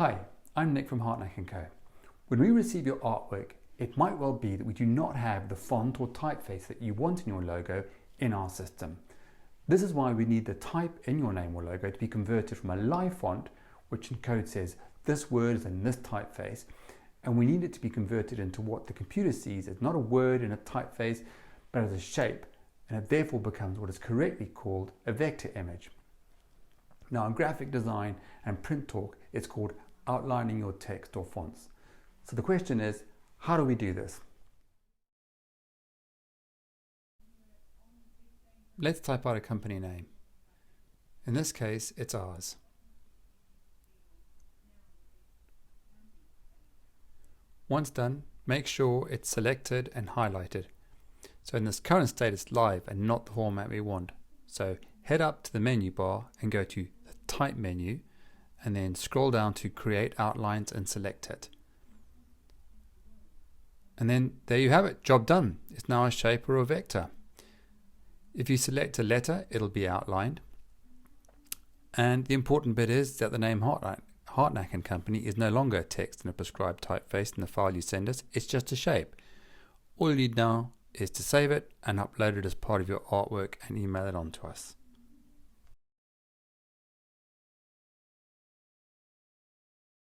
Hi, I'm Nick from Hartnack & Co. When we receive your artwork, it might well be that we do not have the font or typeface that you want in your logo in our system. This is why we need the type in your name or logo to be converted from a live font, which in code says this word is in this typeface, and we need it to be converted into what the computer sees as not a word in a typeface, but as a shape, and it therefore becomes what is correctly called a vector image. Now in graphic design and print talk, it's called outlining your text or fonts. So the question is, how do we do this? Let's type out a company name. In this case, it's ours. Once done, make sure it's selected and highlighted. So in this current state, it's live and not the format we want. So head up to the menu bar and go to the Type menu, and then scroll down to Create Outlines and select it. And then there you have it, job done. It's now a shape or a vector. If you select a letter, it'll be outlined. And the important bit is that the name Hartnack & Company is no longer a text in a prescribed typeface in the file you send us, it's just a shape. All you need now is to save it and upload it as part of your artwork and email it on to us.